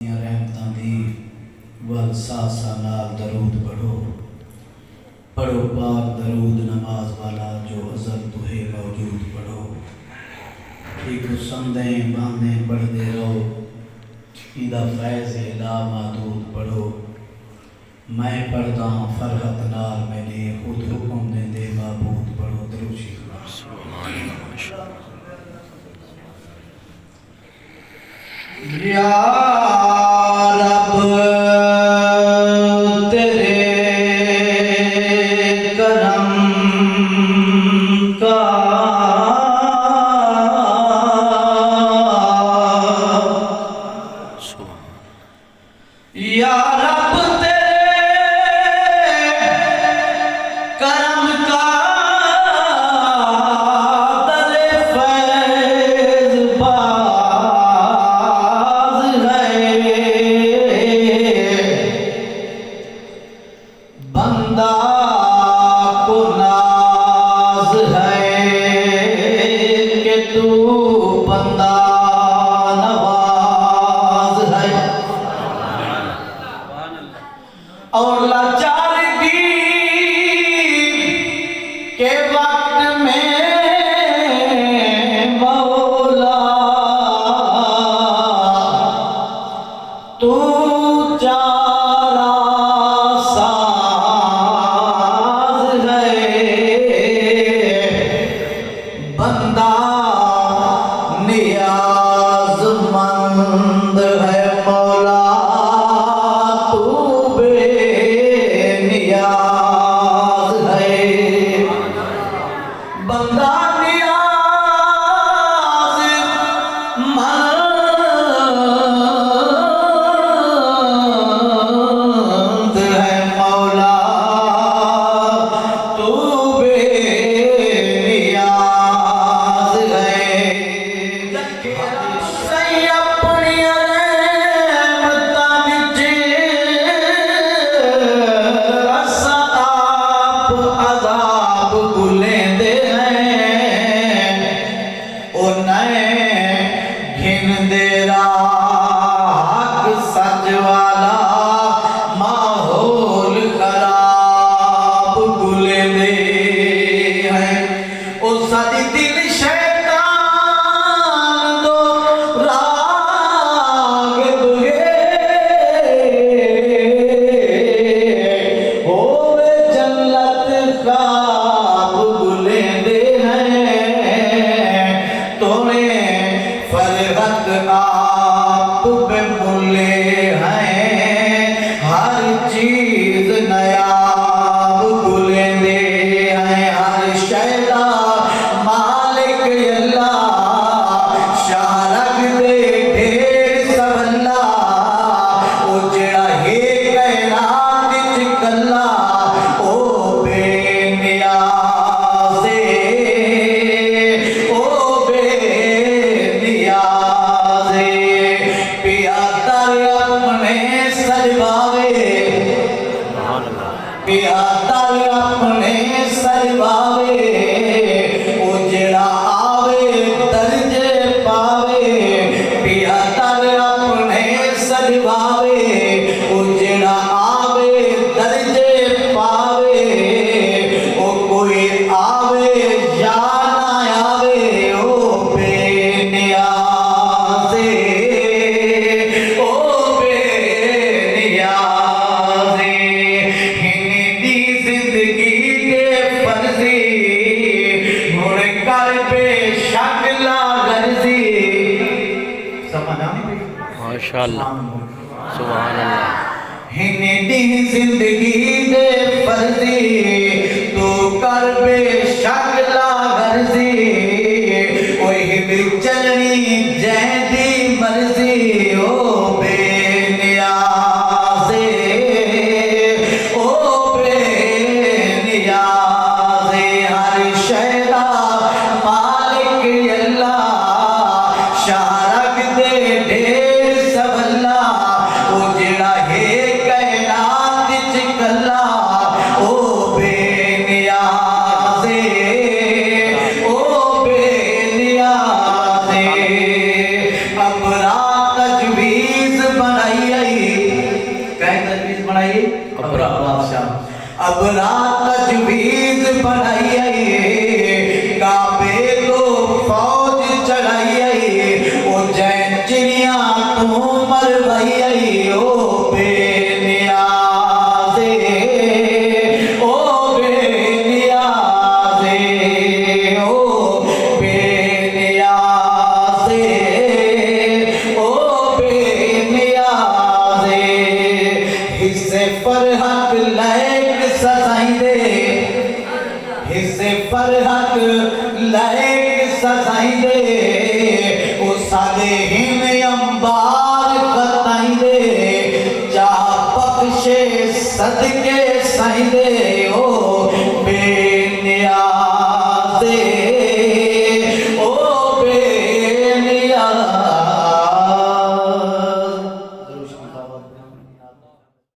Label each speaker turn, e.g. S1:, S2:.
S1: रहमतां दी वल सासा नाल दरूद पढ़ो पढ़ो पाक दरूद नमाज वाला जो अज़ल तो है मौजूद पढ़ो एक समदें बांदें पढ़ते रहो इदा फैज़ ला मादूद पढ़ो मैं पढ़दा फरहत नाल मैंने खुद हुक्म देंदे माबूद पढ़ो दरूशी या रब तेरे करम का या रब तेरे करम का दरे फैज़ बाज़ है बंदा को नाज है कि तू बंदा नवाज है और लाचारगी के वक्त में मौला तू चारा साज है बंदा नियाज़मंद है मौला तू बेनियाज़ है बंदा नियाज़मंद है मौला तू बेनियाज़ है सही अपनी रहमतां विच असां आप अज़ाब भुलेंदे हैं ओ नए घिनदे राह सच वाला माहौल खराब भुलेंदे हैं ओ साडी दिल शैतान दो राग दुए होवे जन्नत ख्वाब भुलेंदे हैं तोने फरहत आप पे मुले हैं हर चीज नयाब भुलेंदे हैं हर शैदा मालिक अल्लाह शारक दे ढेर सवल्ला ओ जेड़ा है कायनात विच कल्ला ओ बेनियाज़े ओ बेनियाज़े पिया तर अपने सजवावे पिया तर अपने सजवावे ओ जेड़ा आवे दर्जे पावे पिया तर अपने सजवावे ओ जेड़ा आवे दर्जे पावे ओ कोई आवे या ना आवे ओ बेनियाज़े ओ बेनियाज़े हिंदी जिंदगी के फर्जी मुड़ कर बेशक ला गर्जी समझ आ नहीं
S2: माशाअल्लाह सुभान अल्लाह
S1: हिंदी जिंदगी दे फर्जी तू कर बेशक ला गर्जी ओए हिंदी चलनी जैदी मर्जी ओ बेनियाज़े ओ बेनियाज़े हर शैदा मालिक अल्लाह शारक दे ढेर सवल्ला ओ जेड़ा है कायनात विच कल्ला ओ बेनियाज़े ओ अपरा बादशाह अब रात तजवीज पढ़ाई काबे को फौज चढ़ाई ओ जैन चिड़िया तू मरवाई ओ बेनियाज़े ओ बेनियाज़े ओ बेनियाज़े ओ बेनियाज़े हिस्से फरहत लायक सजाई दे हिस्से फरहत